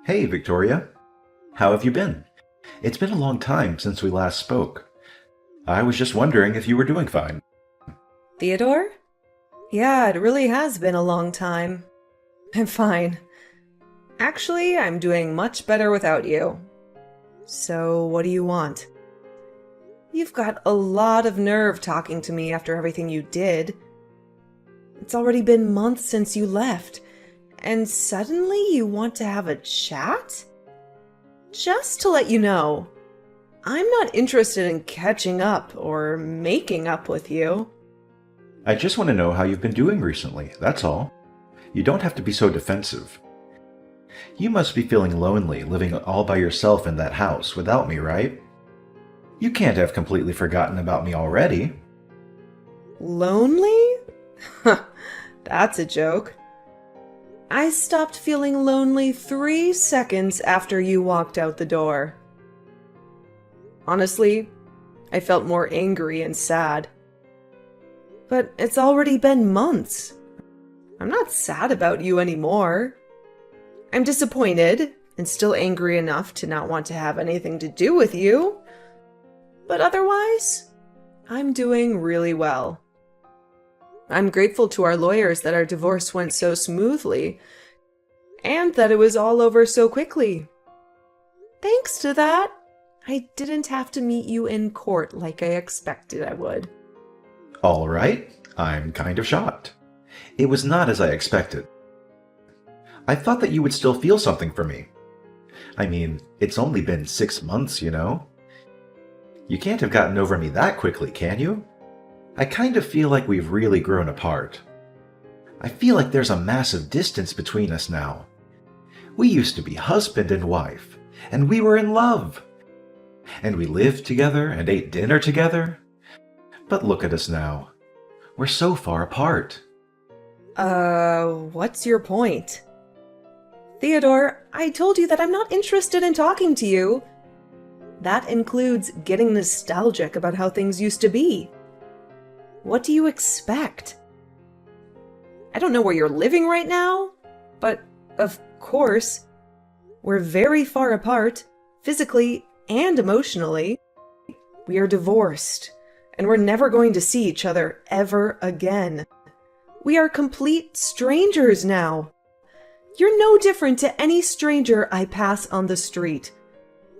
Hey, Victoria. How have you been? It's been a long time since we last spoke. I was just wondering if you were doing fine. Theodore? Yeah, it really has been a long time. I'm fine. Actually, I'm doing much better without you. So, what do you want? You've got a lot of nerve talking to me after everything you did. It's already been months since you left, and suddenly you want to have a chat? Just to let you know, I'm not interested in catching up or making up with you. I just want to know how you've been doing recently, that's all. You don't have to be so defensive. You must be feeling lonely living all by yourself in that house without me, right? You can't have completely forgotten about me already. Lonely? That's a joke. I stopped feeling lonely 3 seconds after you walked out the door. Honestly, I felt more angry and sad. But it's already been months. I'm not sad about you anymore. I'm disappointed and still angry enough to not want to have anything to do with you. But otherwise, I'm doing really well. I'm grateful to our lawyers that our divorce went so smoothly and that it was all over so quickly. Thanks to that, I didn't have to meet you in court like I expected I would. All right, I'm kind of shocked. It was not as I expected. I thought that you would still feel something for me. I mean, it's only been 6 months, you know? You can't have gotten over me that quickly, can you? I kind of feel like we've really grown apart. I feel like there's a massive distance between us now. We used to be husband and wife, and we were in love. And we lived together and ate dinner together. But look at us now. We're so far apart. What's your point? Theodore, I told you that I'm not interested in talking to you. That includes getting nostalgic about how things used to be. What do you expect? I don't know where you're living right now, but of course, we're very far apart, physically and emotionally. We are divorced, and we're never going to see each other ever again. We are complete strangers now. You're no different to any stranger I pass on the street.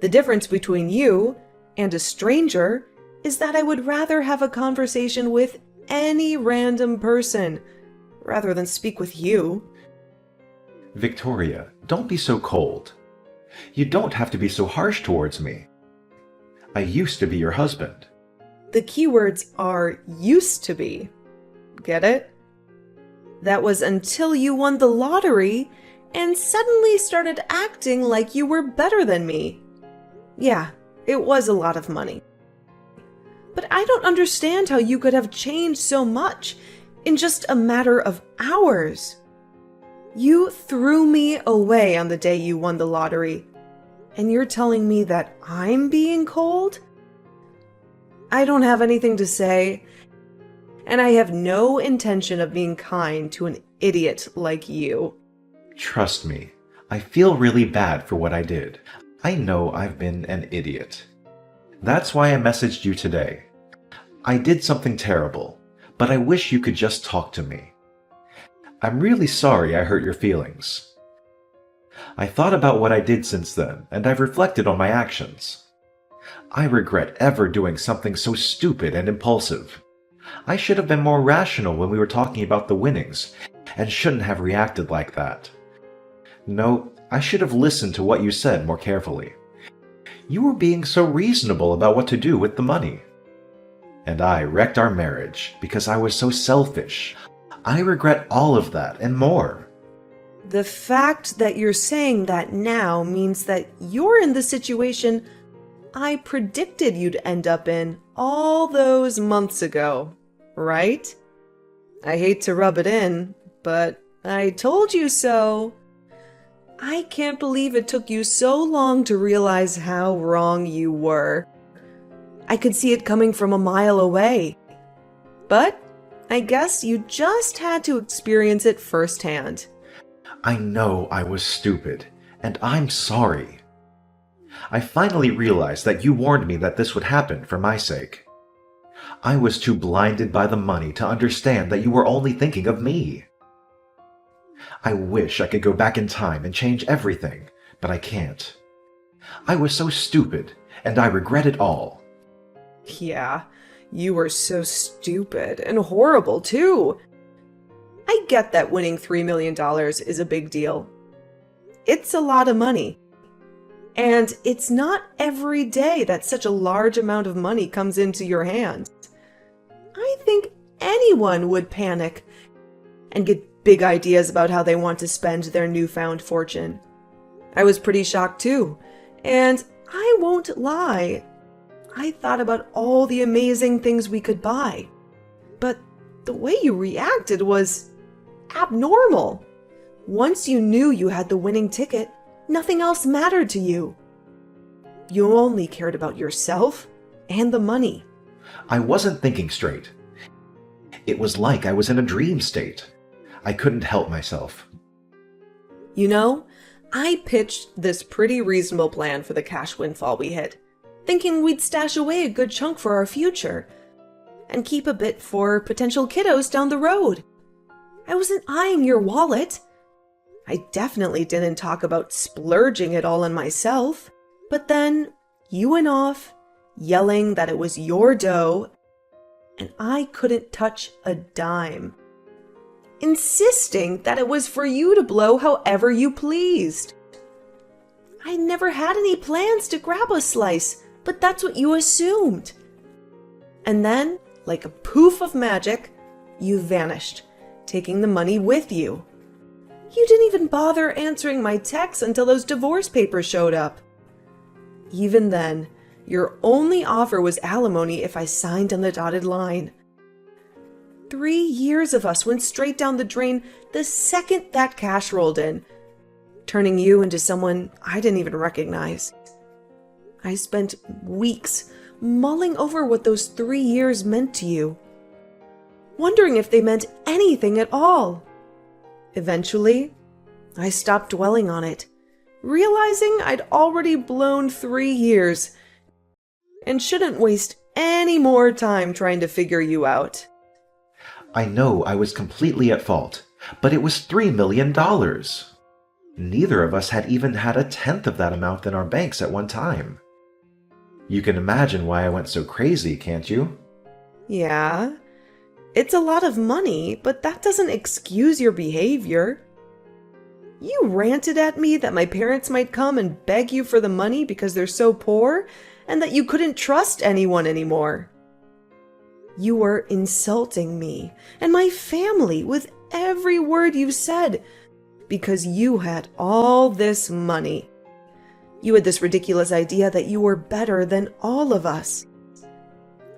The difference between you and a stranger is that I would rather have a conversation with any random person rather than speak with you. Victoria, don't be so cold. You don't have to be so harsh towards me. I used to be your husband. The keywords are used to be. Get it? That was until you won the lottery and suddenly started acting like you were better than me. Yeah, it was a lot of money. But I don't understand how you could have changed so much in just a matter of hours. You threw me away on the day you won the lottery, and you're telling me that I'm being cold? I don't have anything to say, and I have no intention of being kind to an idiot like you. Trust me, I feel really bad for what I did. I know I've been an idiot. That's why I messaged you today. I did something terrible, but I wish you could just talk to me. I'm really sorry I hurt your feelings. I thought about what I did since then, and I've reflected on my actions. I regret ever doing something so stupid and impulsive. I should have been more rational when we were talking about the winnings, and shouldn't have reacted like that. No, I should have listened to what you said more carefully. You were being so reasonable about what to do with the money. And I wrecked our marriage because I was so selfish. I regret all of that and more. The fact that you're saying that now means that you're in the situation I predicted you'd end up in all those months ago, right? I hate to rub it in, but I told you so. I can't believe it took you so long to realize how wrong you were. I could see it coming from a mile away. But I guess you just had to experience it firsthand. I know I was stupid, And I'm sorry. I finally realized that you warned me that this would happen for my sake. I was too blinded by the money to understand that you were only thinking of me. I wish I could go back in time and change everything, but I can't. I was so stupid, and I regret it all. Yeah, you were so stupid and horrible, too. I get that winning $3 million is a big deal. It's a lot of money. And it's not every day that such a large amount of money comes into your hands. I think anyone would panic and get big ideas about how they want to spend their newfound fortune. I was pretty shocked too, and I won't lie, I thought about all the amazing things we could buy. But the way you reacted was abnormal. Once you knew you had the winning ticket, nothing else mattered to you. You only cared about yourself and the money. I wasn't thinking straight. It was like I was in a dream state. I couldn't help myself. You know, I pitched this pretty reasonable plan for the cash windfall we hit, thinking we'd stash away a good chunk for our future and keep a bit for potential kiddos down the road. I wasn't eyeing your wallet. I definitely didn't talk about splurging it all on myself. But then you went off, yelling that it was your dough, and I couldn't touch a dime, insisting that it was for you to blow however you pleased. I never had any plans to grab a slice, but that's what you assumed. And then, like a poof of magic, you vanished, taking the money with you. You didn't even bother answering my texts until those divorce papers showed up. Even then, your only offer was alimony if I signed on the dotted line. 3 years of us went straight down the drain the second that cash rolled in, turning you into someone I didn't even recognize. I spent weeks mulling over what those 3 years meant to you, wondering if they meant anything at all. Eventually, I stopped dwelling on it, realizing I'd already blown 3 years and shouldn't waste any more time trying to figure you out. I know I was completely at fault, but it was $3 million. Neither of us had even had a tenth of that amount in our banks at one time. You can imagine why I went so crazy, can't you? Yeah, it's a lot of money, but that doesn't excuse your behavior. You ranted at me that my parents might come and beg you for the money because they're so poor, and that you couldn't trust anyone anymore. You were insulting me and my family with every word you said because you had all this money. You had this ridiculous idea that you were better than all of us.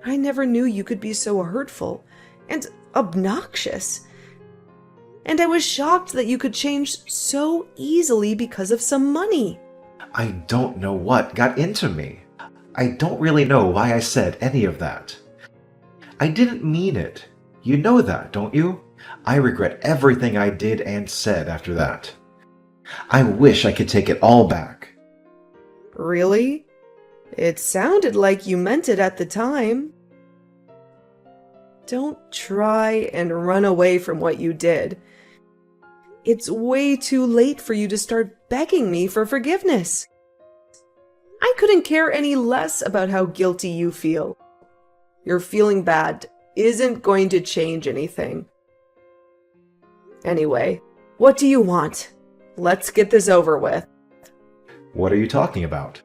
I never knew you could be so hurtful and obnoxious. And I was shocked that you could change so easily because of some money. I don't know what got into me. I don't really know why I said any of that. I didn't mean it. You know that, don't you? I regret everything I did and said after that. I wish I could take it all back. Really? It sounded like you meant it at the time. Don't try and run away from what you did. It's way too late for you to start begging me for forgiveness. I couldn't care any less about how guilty you feel. Your feeling bad isn't going to change anything. Anyway, what do you want? Let's get this over with. What are you talking about?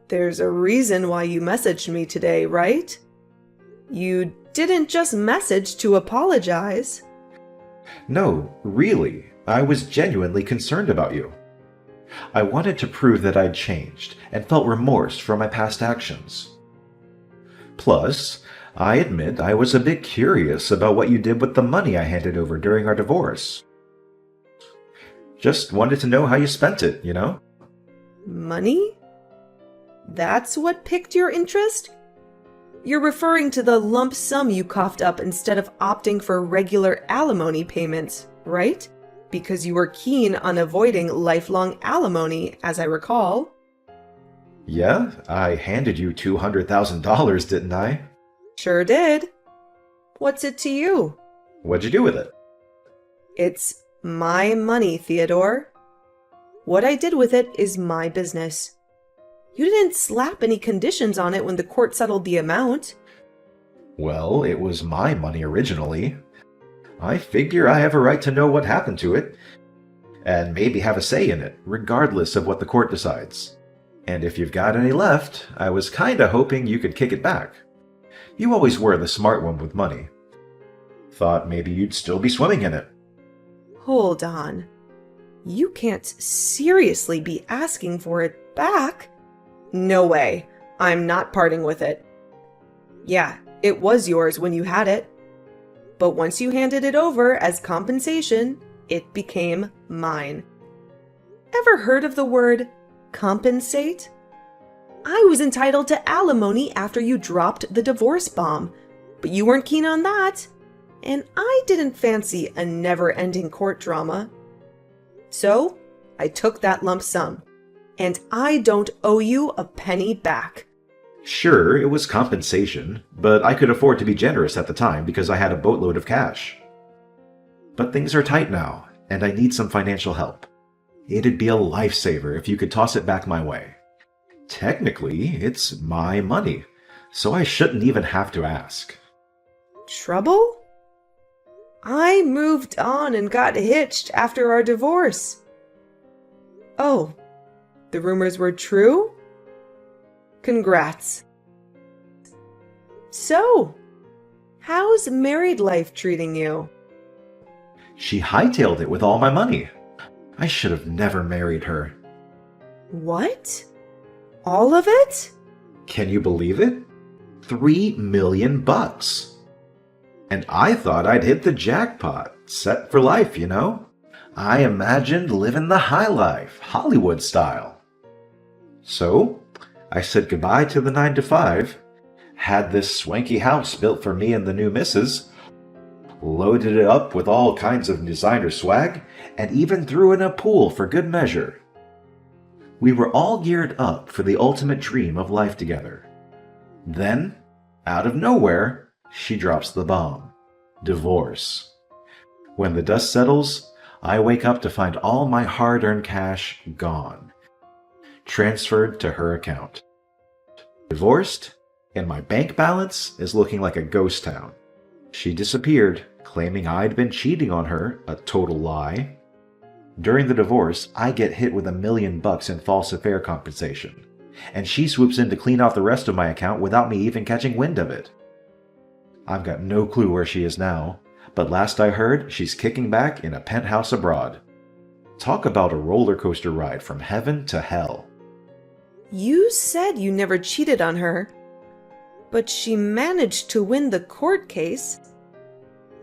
There's a reason why you messaged me today, right? You didn't just message to apologize. No, really, I was genuinely concerned about you. I wanted to prove that I'd changed and felt remorse for my past actions. Plus, I admit I was a bit curious about what you did with the money I handed over during our divorce. Just wanted to know how you spent it, you know? Money? That's what piqued your interest? You're referring to the lump sum you coughed up instead of opting for regular alimony payments, right? because you were keen on avoiding lifelong alimony, as I recall. Yeah, I handed you $200,000, didn't I? Sure did. What's it to you? What'd you do with it? It's my money, Theodore. What I did with it is my business. You didn't slap any conditions on it when the court settled the amount. Well, it was my money originally. I figure I have a right to know what happened to it, and maybe have a say in it, regardless of what the court decides. And if you've got any left, I was kinda hoping you could kick it back. You always were the smart one with money. Thought maybe you'd still be swimming in it. Hold on. You can't seriously be asking for it back. No way. I'm not parting with it. Yeah, it was yours when you had it. But once you handed it over as compensation, it became mine. Ever heard of the word compensate? I was entitled to alimony after you dropped the divorce bomb, but you weren't keen on that, and I didn't fancy a never-ending court drama. So, I took that lump sum, and I don't owe you a penny back. Sure, it was compensation, but I could afford to be generous at the time because I had a boatload of cash. But things are tight now, and I need some financial help. It'd be a lifesaver if you could toss it back my way. Technically, it's my money, so I shouldn't even have to ask. Trouble? I moved on and got hitched after our divorce. Oh, the rumors were true? Congrats. So, how's married life treating you? She hightailed it with all my money. I should have never married her. What? All of it? Can you believe it? $3 million. And I thought I'd hit the jackpot, set for life, you know? I imagined living the high life, Hollywood style. So, I said goodbye to the 9-to-5, had this swanky house built for me and the new missus, loaded it up with all kinds of designer swag, and even threw in a pool for good measure. We were all geared up for the ultimate dream of life together. Then, out of nowhere, she drops the bomb. Divorce. When the dust settles, I wake up to find all my hard-earned cash gone. Transferred to her account. Divorced, and my bank balance is looking like a ghost town. She disappeared, claiming I'd been cheating on her, a total lie. During the divorce, I get hit with $1 million in false affair compensation, and she swoops in to clean off the rest of my account without me even catching wind of it. I've got no clue where she is now, but last I heard, she's kicking back in a penthouse abroad. Talk about a roller coaster ride from heaven to hell. You said you never cheated on her, but she managed to win the court case.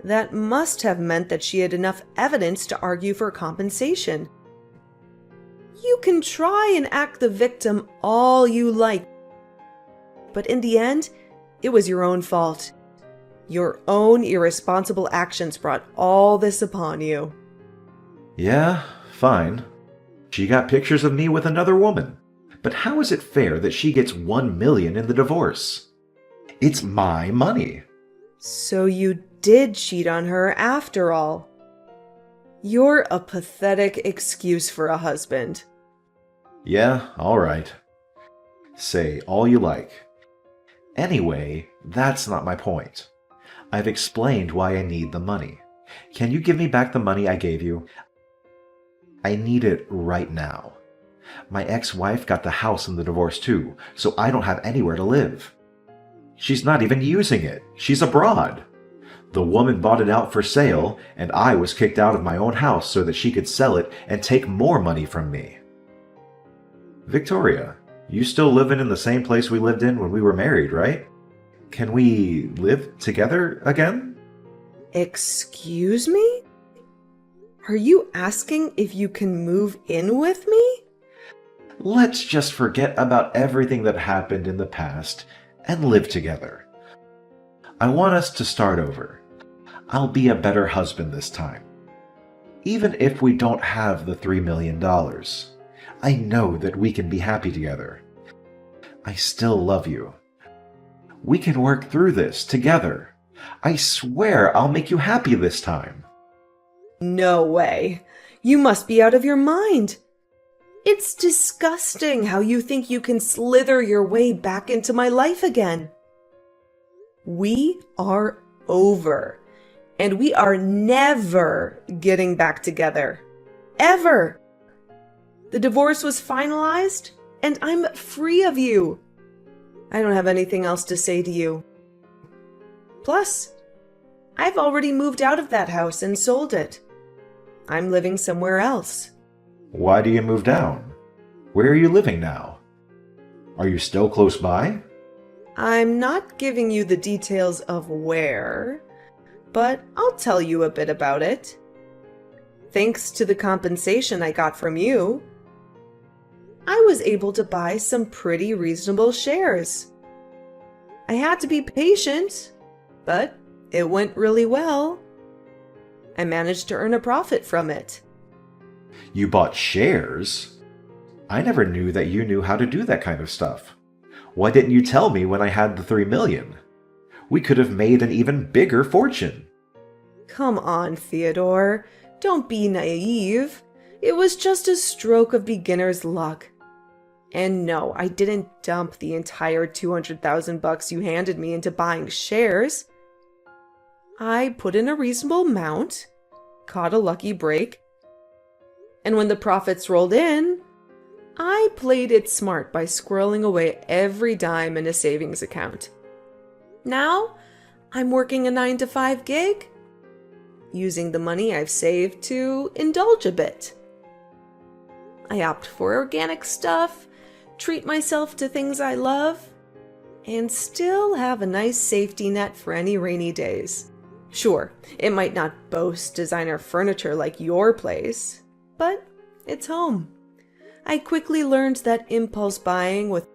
That must have meant that she had enough evidence to argue for compensation. You can try and act the victim all you like, but in the end, it was your own fault. Your own irresponsible actions brought all this upon you. Yeah, fine. She got pictures of me with another woman. But how is it fair that she gets $1 million in the divorce? It's my money. So you did cheat on her after all. You're a pathetic excuse for a husband. Yeah, all right. Say all you like. Anyway, that's not my point. I've explained why I need the money. Can you give me back the money I gave you? I need it right now. My ex-wife got the house in the divorce too, so I don't have anywhere to live. She's not even using it. She's abroad. The woman bought it out for sale, and I was kicked out of my own house so that she could sell it and take more money from me. Victoria, you still living in the same place we lived in when we were married, right? Can we live together again? Excuse me? Are you asking if you can move in with me? Let's just forget about everything that happened in the past and live together. I want us to start over. I'll be a better husband this time. Even if we don't have the $3 million, I know that we can be happy together. I still love you. We can work through this together. I swear I'll make you happy this time. No way. You must be out of your mind. It's disgusting how you think you can slither your way back into my life again. We are over, and we are never getting back together. Ever. The divorce was finalized, and I'm free of you. I don't have anything else to say to you. Plus, I've already moved out of that house and sold it. I'm living somewhere else. Why do you move down? Where are you living now? Are you still close by? I'm not giving you the details of where, but I'll tell you a bit about it. Thanks to the compensation I got from you, I was able to buy some pretty reasonable shares. I had to be patient, but it went really well. I managed to earn a profit from it. You bought shares? I never knew that you knew how to do that kind of stuff. Why didn't you tell me when I had the $3 million? We could have made an even bigger fortune. Come on, Theodore. Don't be naive. It was just a stroke of beginner's luck. And no, I didn't dump the entire $200,000 you handed me into buying shares. I put in a reasonable amount, caught a lucky break, and when the profits rolled in, I played it smart by squirreling away every dime in a savings account. Now, I'm working a 9-to-5 gig, using the money I've saved to indulge a bit. I opt for organic stuff, treat myself to things I love, and still have a nice safety net for any rainy days. Sure, it might not boast designer furniture like your place, but it's home. I quickly learned that impulse buying with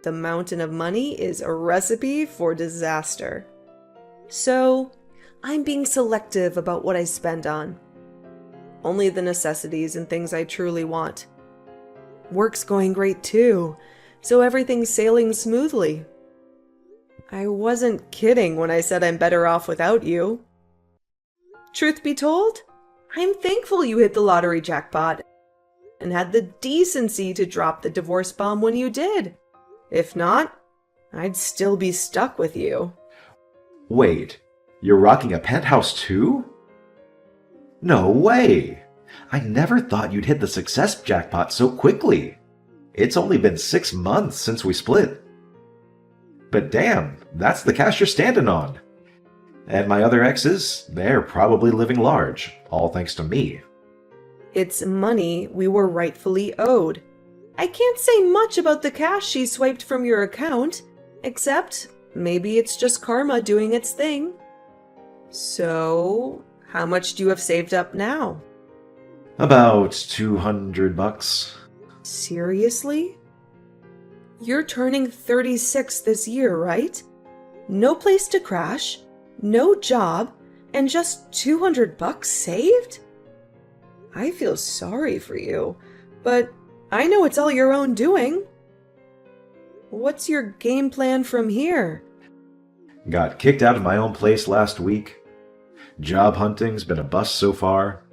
the mountain of money is a recipe for disaster. So, I'm being selective about what I spend on. Only the necessities and things I truly want. Work's going great too, so everything's sailing smoothly. I wasn't kidding when I said I'm better off without you. Truth be told, I'm thankful you hit the lottery jackpot and had the decency to drop the divorce bomb when you did. If not, I'd still be stuck with you. Wait, you're rocking a penthouse too? No way! I never thought you'd hit the success jackpot so quickly. It's only been 6 months since we split. But damn, that's the cash you're standing on. And my other exes, they're probably living large, all thanks to me. It's money we were rightfully owed. I can't say much about the cash she swiped from your account, except maybe it's just karma doing its thing. So, how much do you have saved up now? About $200. Seriously? You're turning 36 this year, right? No place to crash, no job, and just $200 saved? I feel sorry for you, but I know it's all your own doing. What's your game plan from here? Got kicked out of my own place last week. Job hunting's been a bust so far.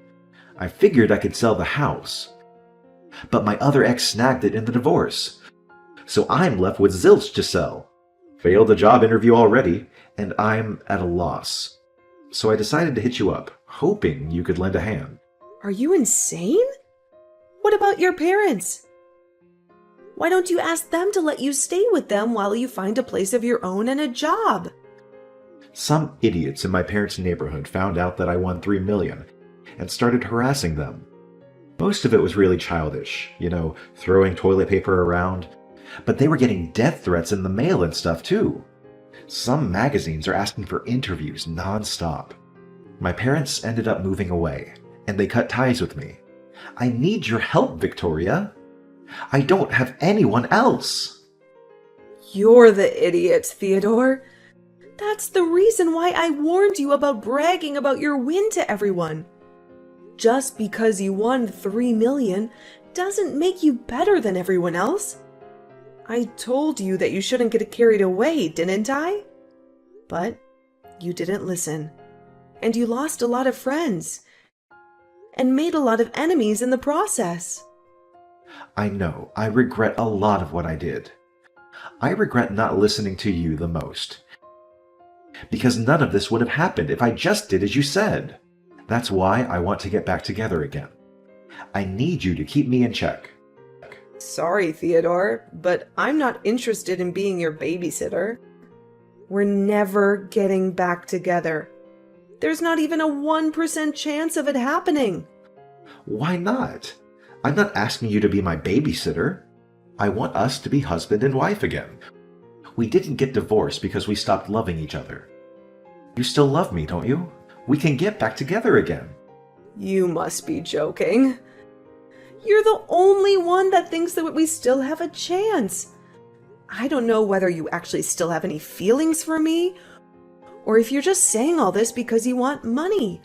I figured I could sell the house. But my other ex snagged it in the divorce. So I'm left with zilch to sell. Failed a job interview already, and I'm at a loss. So I decided to hit you up, hoping you could lend a hand. Are you insane? What about your parents? Why don't you ask them to let you stay with them while you find a place of your own and a job? Some idiots in my parents' neighborhood found out that I won $3 million and started harassing them. Most of it was really childish, throwing toilet paper around. But they were getting death threats in the mail and stuff too. Some magazines are asking for interviews nonstop. My parents ended up moving away, and they cut ties with me. I need your help, Victoria. I don't have anyone else. You're the idiot, Theodore. That's the reason why I warned you about bragging about your win to everyone. Just because you won 3 million doesn't make you better than everyone else. I told you that you shouldn't get carried away, didn't I? But you didn't listen. And you lost a lot of friends. And made a lot of enemies in the process. I know, I regret a lot of what I did. I regret not listening to you the most. Because none of this would have happened if I just did as you said. That's why I want to get back together again. I need you to keep me in check. Sorry, Theodore, but I'm not interested in being your babysitter. We're never getting back together. There's not even a 1% chance of it happening. Why not? I'm not asking you to be my babysitter. I want us to be husband and wife again. We didn't get divorced because we stopped loving each other. You still love me, don't you? We can get back together again. You must be joking. You're the only one that thinks that we still have a chance. I don't know whether you actually still have any feelings for me, or if you're just saying all this because you want money.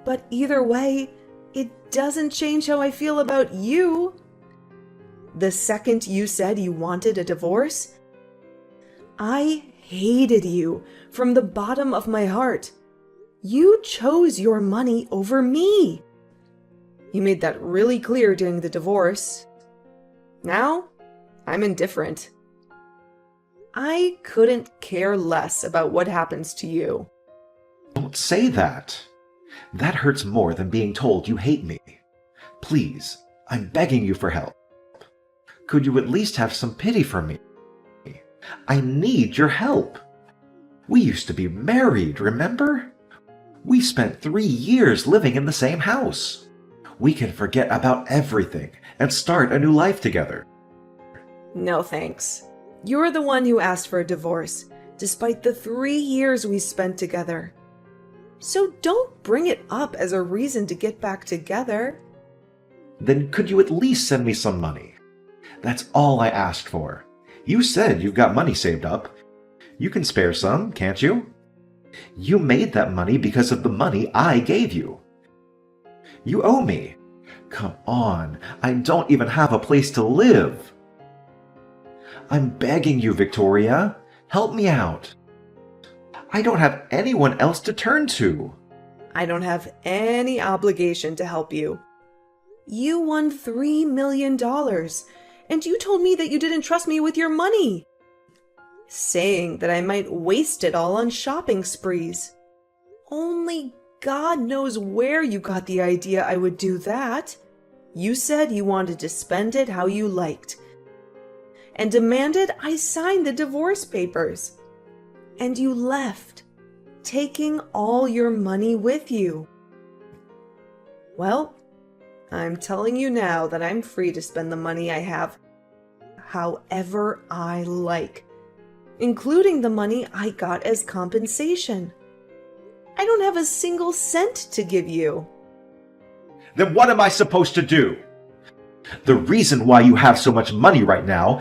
But either way, it doesn't change how I feel about you. The second you said you wanted a divorce, I hated you from the bottom of my heart. You chose your money over me. You made that really clear during the divorce. Now, I'm indifferent. I couldn't care less about what happens to you. Don't say that. That hurts more than being told you hate me. Please, I'm begging you for help. Could you at least have some pity for me? I need your help. We used to be married, remember? We spent 3 years living in the same house. We can forget about everything and start a new life together. No thanks. You're the one who asked for a divorce, despite the 3 years we spent together. So don't bring it up as a reason to get back together. Then could you at least send me some money? That's all I asked for. You said you've got money saved up. You can spare some, can't you? You made that money because of the money I gave you. You owe me. Come on, I don't even have a place to live. I'm begging you, Victoria. Help me out. I don't have anyone else to turn to. I don't have any obligation to help you. You won $3 million, and you told me that you didn't trust me with your money, saying that I might waste it all on shopping sprees. Only God knows where you got the idea I would do that. You said you wanted to spend it how you liked, and demanded I sign the divorce papers. And you left, taking all your money with you. Well, I'm telling you now that I'm free to spend the money I have however I like, including the money I got as compensation. I don't have a single cent to give you. Then what am I supposed to do? The reason why you have so much money right now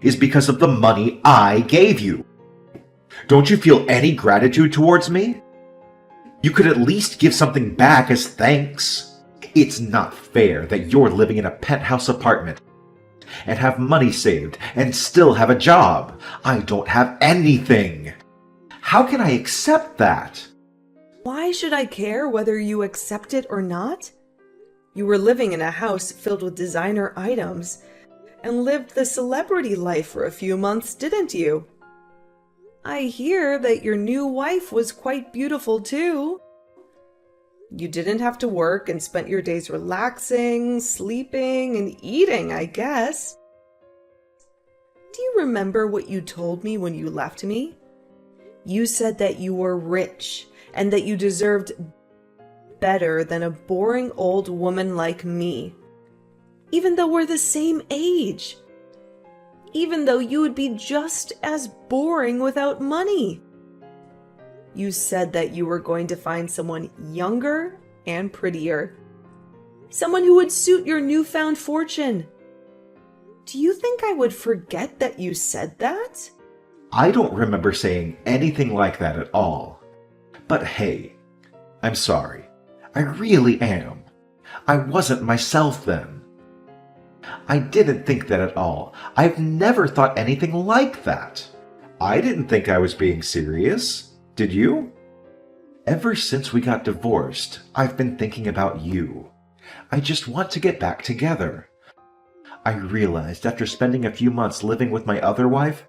is because of the money I gave you. Don't you feel any gratitude towards me? You could at least give something back as thanks. It's not fair that you're living in a penthouse apartment and have money saved and still have a job. I don't have anything. How can I accept that? Why should I care whether you accept it or not? You were living in a house filled with designer items and lived the celebrity life for a few months, didn't you? I hear that your new wife was quite beautiful too. You didn't have to work and spent your days relaxing, sleeping, and eating, I guess. Do you remember what you told me when you left me? You said that you were rich and that you deserved better than a boring old woman like me, even though we're the same age. Even though you would be just as boring without money. You said that you were going to find someone younger and prettier. Someone who would suit your newfound fortune. Do you think I would forget that you said that? I don't remember saying anything like that at all. But hey, I'm sorry. I really am. I wasn't myself then. I didn't think that at all. I've never thought anything like that. I didn't think I was being serious. Did you? Ever since we got divorced, I've been thinking about you. I just want to get back together. I realized after spending a few months living with my other wife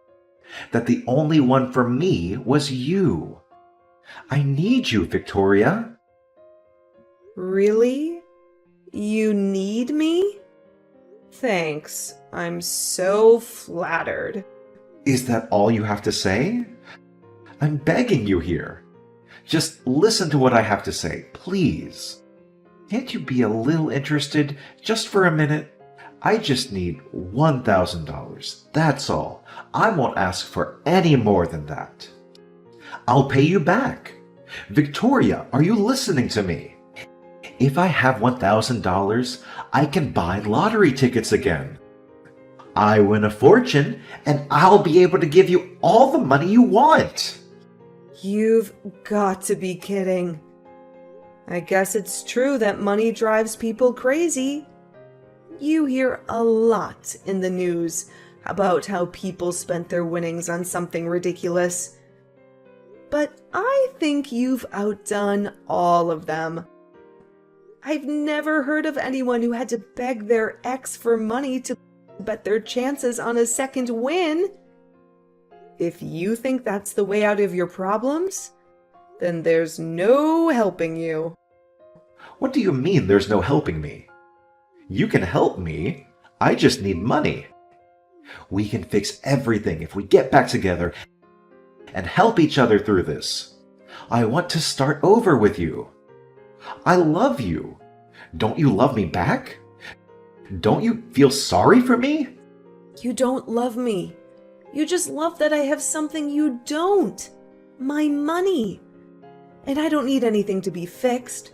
that the only one for me was you. I need you, Victoria. Really? You need me? Thanks. I'm so flattered. Is that all you have to say? I'm begging you here. Just listen to what I have to say, please. Can't you be a little interested just for a minute? I just need $1,000. That's all. I won't ask for any more than that. I'll pay you back. Victoria, are you listening to me? If I have $1,000, I can buy lottery tickets again. I win a fortune, and I'll be able to give you all the money you want. You've got to be kidding. I guess it's true that money drives people crazy. You hear a lot in the news about how people spent their winnings on something ridiculous. But I think you've outdone all of them. I've never heard of anyone who had to beg their ex for money to bet their chances on a second win. If you think that's the way out of your problems, then there's no helping you. What do you mean there's no helping me? You can help me. I just need money. We can fix everything if we get back together and help each other through this. I want to start over with you. I love you. Don't you love me back? Don't you feel sorry for me? You don't love me. You just love that I have something you don't. My money. And I don't need anything to be fixed.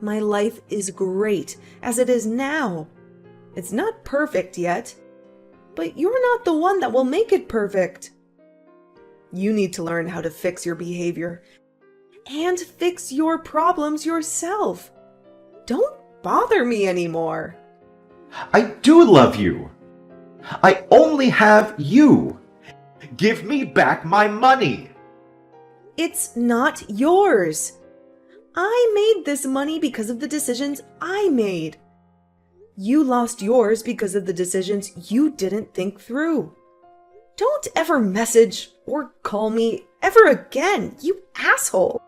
My life is great as it is now. It's not perfect yet, but you're not the one that will make it perfect. You need to learn how to fix your behavior and fix your problems yourself. Don't bother me anymore. I do love you. I only have you. Give me back my money. It's not yours. I made this money because of the decisions I made. You lost yours because of the decisions you didn't think through. Don't ever message or call me ever again, you asshole.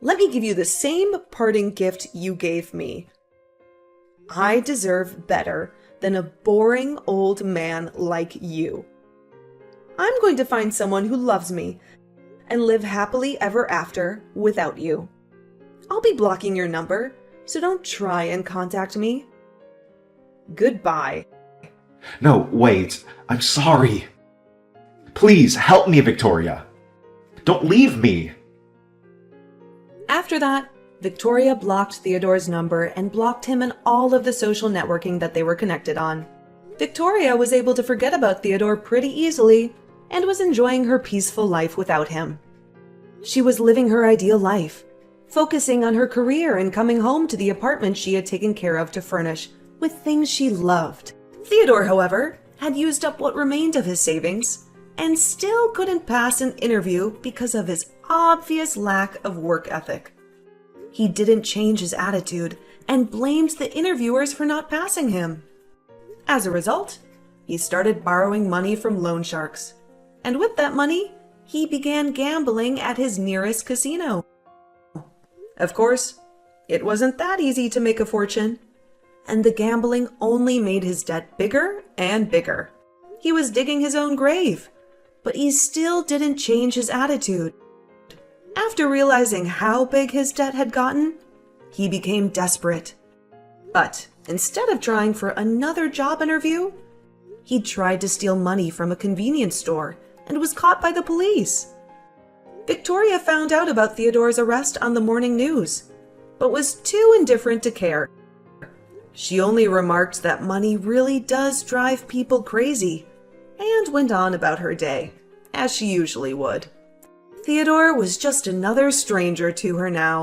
Let me give you the same parting gift you gave me. I deserve better than a boring old man like you. I'm going to find someone who loves me and live happily ever after without you. I'll be blocking your number, so don't try and contact me. Goodbye. No, wait. I'm sorry. Please help me, Victoria. Don't leave me. After that, Victoria blocked Theodore's number and blocked him and all of the social networking that they were connected on. Victoria was able to forget about Theodore pretty easily and was enjoying her peaceful life without him. She was living her ideal life, focusing on her career and coming home to the apartment she had taken care of to furnish with things she loved. Theodore, however, had used up what remained of his savings and still couldn't pass an interview because of his obvious lack of work ethic. He didn't change his attitude and blamed the interviewers for not passing him. As a result, he started borrowing money from loan sharks, and with that money, he began gambling at his nearest casino. Of course, it wasn't that easy to make a fortune, and the gambling only made his debt bigger and bigger. He was digging his own grave, but he still didn't change his attitude. After realizing how big his debt had gotten, he became desperate. But instead of trying for another job interview, he tried to steal money from a convenience store and was caught by the police. Victoria found out about Theodore's arrest on the morning news, but was too indifferent to care. She only remarked that money really does drive people crazy, and went on about her day, as she usually would. Theodore was just another stranger to her now.